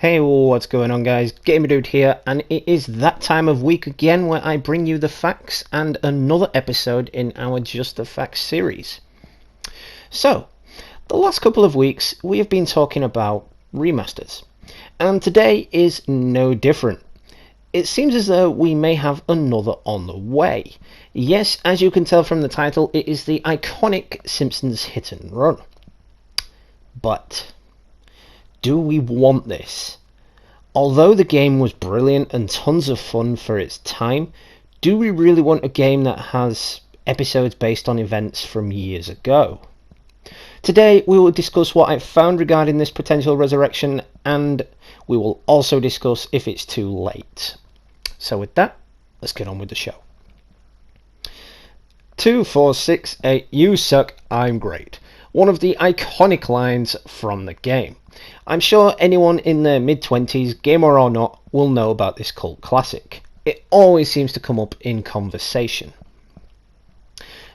Hey, what's going on, guys? Gamerdude here, and it is that time of week again where I bring you the facts and another episode in our Just the Facts series. So, the last couple of weeks we have been talking about remasters, and today is no different. It seems as though we may have another on the way. Yes, as you can tell from the title, it is the iconic Simpsons Hit and Run. But do we want this? Although the game was brilliant and tons of fun for its time, do we really want a game that has episodes based on events from years ago? Today we will discuss what I've found regarding this potential resurrection, and we will also discuss if it's too late. So with that, let's get on with the show. 2, 4, 6, 8, you suck, I'm great. One of the iconic lines from the game. I'm sure anyone in their mid-20s, gamer or not, will know about this cult classic. It always seems to come up in conversation.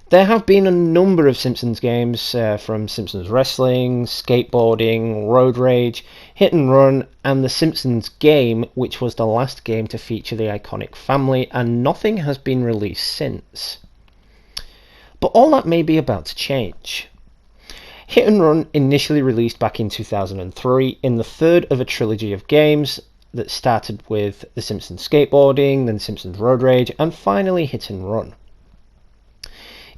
There have been a number of Simpsons games, from Simpsons Wrestling, Skateboarding, Road Rage, Hit and Run, and the Simpsons game, which was the last game to feature the iconic family, and nothing has been released since. But all that may be about to change. Hit and Run initially released back in 2003 in the third of a trilogy of games that started with The Simpsons Skateboarding, then Simpsons Road Rage, and finally Hit and Run.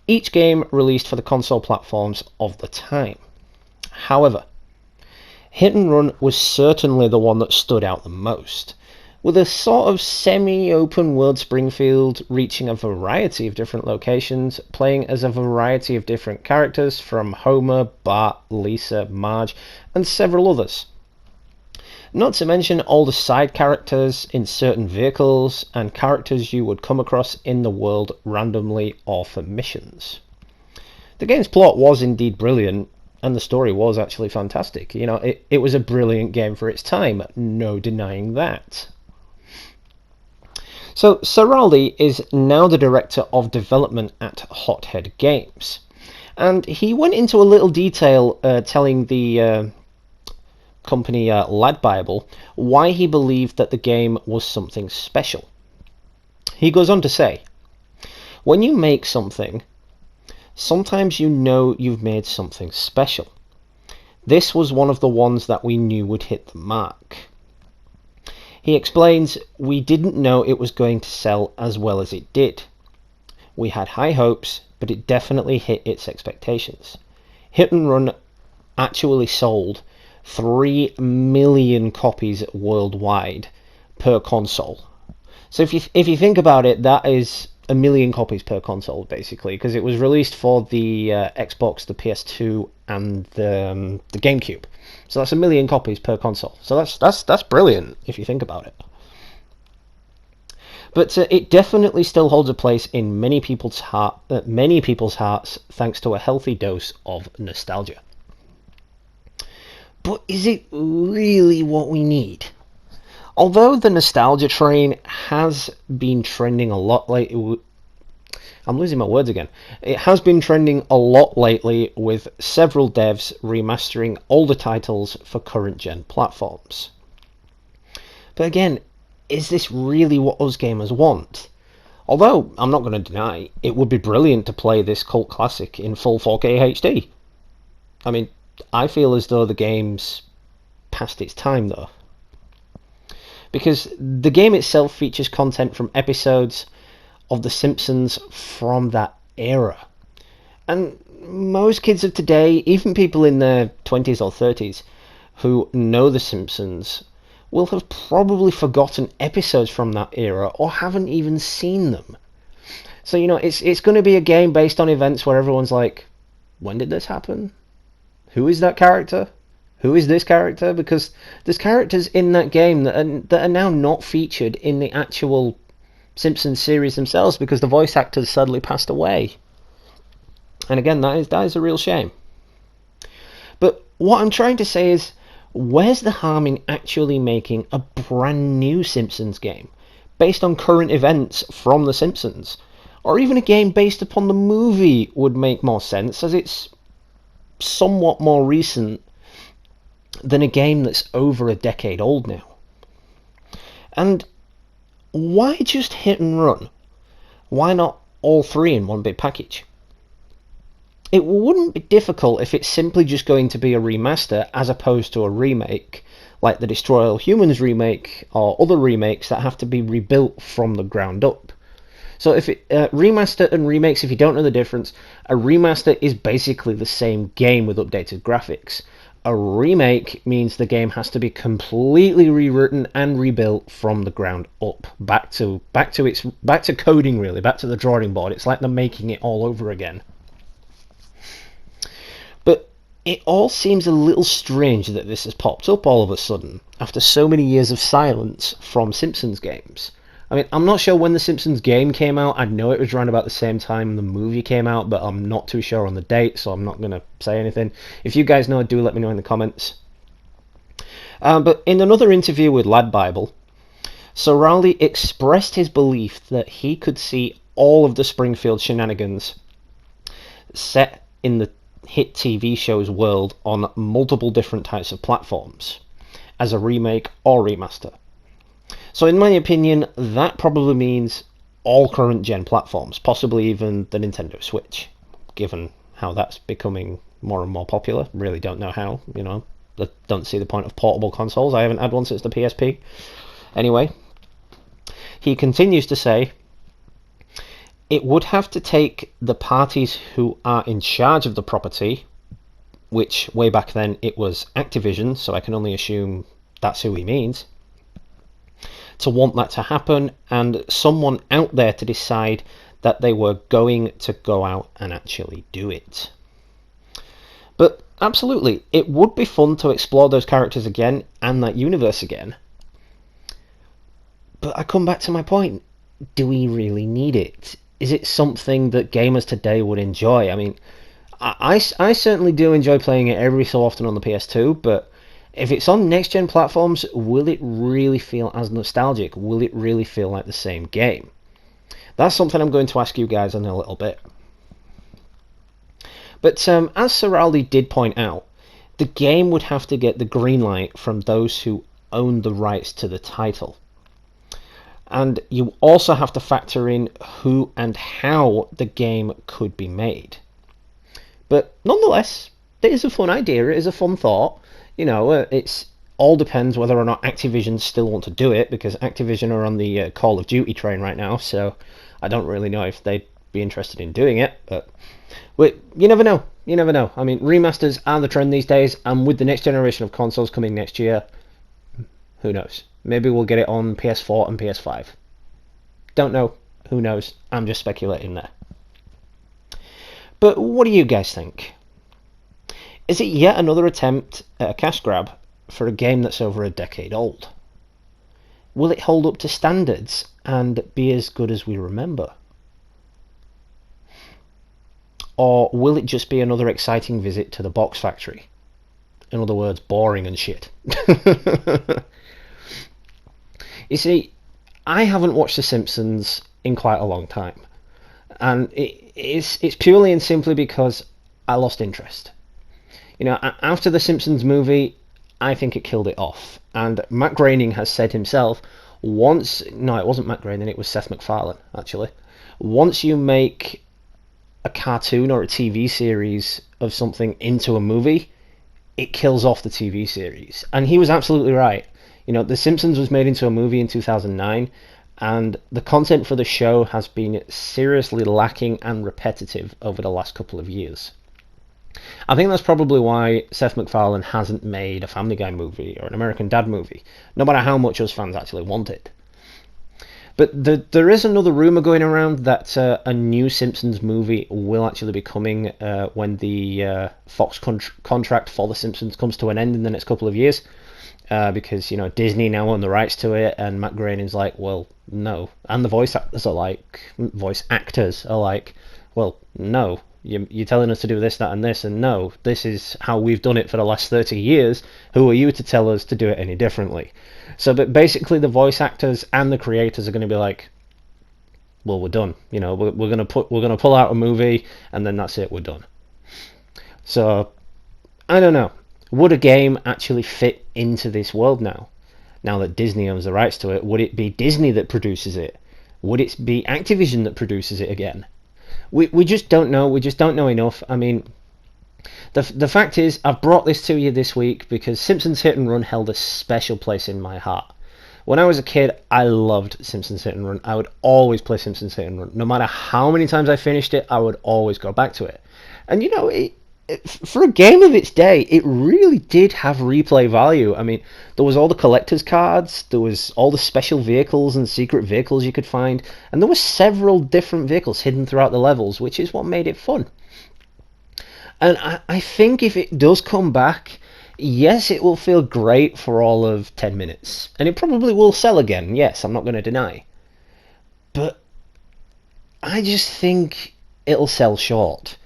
Each game released for the console platforms of the time. However, Hit and Run was certainly the one that stood out the most, with a sort of semi-open world Springfield reaching a variety of different locations, playing as a variety of different characters from Homer, Bart, Lisa, Marge, and several others. Not to mention all the side characters in certain vehicles and characters you would come across in the world randomly or for missions. The game's plot was indeed brilliant, and the story was actually fantastic. It was a brilliant game for its time, no denying that. So, Saraldi is now the Director of Development at Hothead Games, and he went into a little detail telling the company Lad Bible why he believed that the game was something special. He goes on to say, "When you make something, sometimes you know you've made something special. This was one of the ones that we knew would hit the mark." He explains, "We didn't know it was going to sell as well as it did. We had high hopes, but it definitely hit its expectations. Hit and Run actually sold 3 million copies worldwide per console." So if you think about it, that is 1 million copies per console, basically, because it was released for the Xbox, the PS2, and the GameCube. So that's 1 million copies per console. So that's brilliant if you think about it. But it definitely still holds a place in many people's hearts, thanks to a healthy dose of nostalgia. But is it really what we need? Although the nostalgia train has been trending a lot lately, I'm losing my words again. It has been trending a lot lately, with several devs remastering older titles for current gen platforms. But again, is this really what us gamers want? Although, I'm not going to deny, it would be brilliant to play this cult classic in full 4K HD. I mean, I feel as though the game's past its time though, because the game itself features content from episodes of The Simpsons from that era. And most kids of today, even people in their 20s or 30s who know The Simpsons, will have probably forgotten episodes from that era or haven't even seen them. So, it's going to be a game based on events where everyone's like, when did this happen? Who is that character? Who is this character? Because there's characters in that game that are now not featured in the actual Simpsons series themselves because the voice actors sadly passed away. And again, that is a real shame. But what I'm trying to say is, where's the harm in actually making a brand new Simpsons game based on current events from The Simpsons? Or even a game based upon the movie would make more sense, as it's somewhat more recent than a game that's over a decade old now. And why just hit and run? Why not all three in one big package? It wouldn't be difficult if it's simply just going to be a remaster as opposed to a remake, like the Destroy All Humans remake or other remakes that have to be rebuilt from the ground up. So if it remaster and remakes, if you don't know the difference, a remaster is basically the same game with updated graphics. A remake means the game has to be completely rewritten and rebuilt from the ground up, back to coding, really, back to the drawing board. It's like they're making it all over again. But it all seems a little strange that this has popped up all of a sudden after so many years of silence from Simpsons games. I mean, I'm not sure when the Simpsons game came out. I know it was around about the same time the movie came out, but I'm not too sure on the date, so I'm not going to say anything. If you guys know, do let me know in the comments. But in another interview with Lad Bible, Sorali expressed his belief that he could see all of the Springfield shenanigans set in the hit TV show's world on multiple different types of platforms, as a remake or remaster. So in my opinion, that probably means all current gen platforms, possibly even the Nintendo Switch, given how that's becoming more and more popular. Really don't know how, I don't see the point of portable consoles. I haven't had one since the PSP. Anyway, he continues to say, it would have to take the parties who are in charge of the property, which way back then it was Activision, so I can only assume that's who he means, to want that to happen, and someone out there to decide that they were going to go out and actually do it. But absolutely, it would be fun to explore those characters again and that universe again. But I come back to my point. Do we really need it? Is it something that gamers today would enjoy? I mean, I certainly do enjoy playing it every so often on the PS2, but if it's on next-gen platforms, will it really feel as nostalgic? Will it really feel like the same game? That's something I'm going to ask you guys in a little bit. But as Sorali did point out, the game would have to get the green light from those who own the rights to the title. And you also have to factor in who and how the game could be made. But nonetheless, it is a fun idea, it is a fun thought. It's all depends whether or not Activision still want to do it, because Activision are on the Call of Duty train right now, so I don't really know if they'd be interested in doing it, but you never know. You never know. I mean, remasters are the trend these days, and with the next generation of consoles coming next year, who knows? Maybe we'll get it on PS4 and PS5. Don't know. Who knows? I'm just speculating there. But what do you guys think? Is it yet another attempt at a cash grab for a game that's over a decade old? Will it hold up to standards and be as good as we remember? Or will it just be another exciting visit to the box factory? In other words, boring and shit. You see, I haven't watched The Simpsons in quite a long time. And it's purely and simply because I lost interest. After the Simpsons movie, I think it killed it off. And Matt Groening has said himself, it wasn't Matt Groening, it was Seth MacFarlane, actually. Once you make a cartoon or a TV series of something into a movie, it kills off the TV series. And he was absolutely right. The Simpsons was made into a movie in 2009, and the content for the show has been seriously lacking and repetitive over the last couple of years. I think that's probably why Seth MacFarlane hasn't made a Family Guy movie or an American Dad movie, no matter how much us fans actually want it. But there is another rumour going around that a new Simpsons movie will actually be coming when the Fox contract for The Simpsons comes to an end in the next couple of years. Because, Disney now own the rights to it, and Matt Groening's like, well, no. And the voice actors are like, well, no. You're telling us to do this, that, and this, and no. This is how we've done it for the last 30 years. Who are you to tell us to do it any differently? So, but basically, the voice actors and the creators are going to be like, well, we're done. We're going to pull out a movie, and then that's it. We're done. So, I don't know. Would a game actually fit into this world now? Now that Disney owns the rights to it, would it be Disney that produces it? Would it be Activision that produces it again? We just don't know. We just don't know enough. I mean, the fact is, I've brought this to you this week because Simpsons Hit and Run held a special place in my heart. When I was a kid, I loved Simpsons Hit and Run. I would always play Simpsons Hit and Run. No matter how many times I finished it, I would always go back to it. And you know, for a game of its day, it really did have replay value. I mean, there was all the collector's cards, there was all the special vehicles and secret vehicles you could find, and there were several different vehicles hidden throughout the levels, which is what made it fun. And I think if it does come back, yes, it will feel great for all of 10 minutes. And it probably will sell again, yes, I'm not going to deny. But I just think it'll sell short.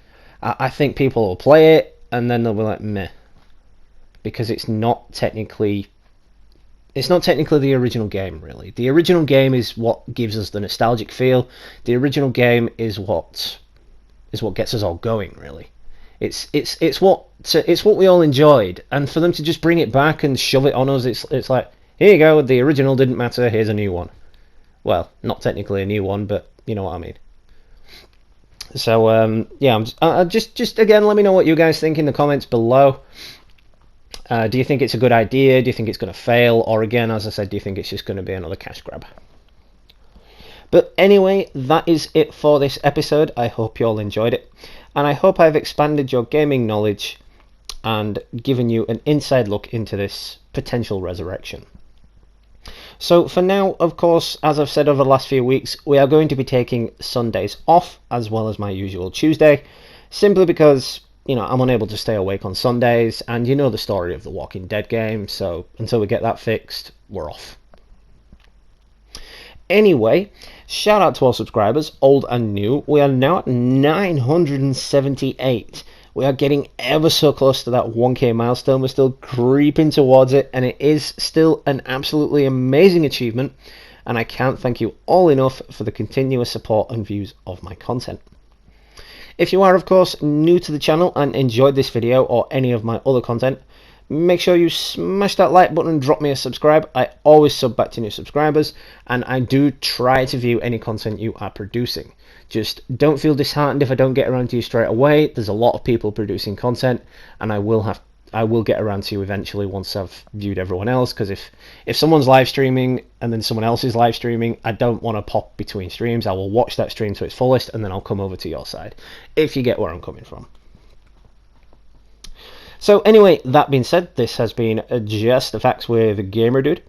I think people will play it and then they'll be like, meh. Because it's not technically the original game, really. The original game is what gives us the nostalgic feel. The original game is what gets us all going, really. It's what we all enjoyed, and for them to just bring it back and shove it on us, it's like, here you go, the original didn't matter, here's a new one. Well, not technically a new one, but you know what I mean. So yeah, just again, let me know what you guys think in the comments below. Do you think it's a good idea? Do you think it's going to fail? Or again, as I said, do you think it's just going to be another cash grab? But anyway, that is it for this episode. I hope you all enjoyed it. And I hope I've expanded your gaming knowledge and given you an inside look into this potential resurrection. So for now, of course, as I've said over the last few weeks, we are going to be taking Sundays off as well as my usual Tuesday, simply because, you know, I'm unable to stay awake on Sundays, and you know the story of the Walking Dead game, so until we get that fixed, we're off. Anyway, shout out to all subscribers, old and new. We are now at 978. We are getting ever so close to that 1k milestone. We're still creeping towards it, and it is still an absolutely amazing achievement, and I can't thank you all enough for the continuous support and views of my content. If you are, of course, new to the channel and enjoyed this video or any of my other content, make sure you smash that like button and drop me a subscribe. I always sub back to new subscribers, and I do try to view any content you are producing. Just don't feel disheartened if I don't get around to you straight away. There's a lot of people producing content, and I will get around to you eventually once I've viewed everyone else, because if someone's live streaming and then someone else is live streaming, I don't want to pop between streams. I will watch that stream to its fullest, and then I'll come over to your side, if you get where I'm coming from. So anyway, that being said, this has been Just the Facts with Gamerdude.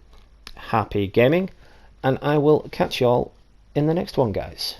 Happy gaming, and I will catch y'all in the next one, guys.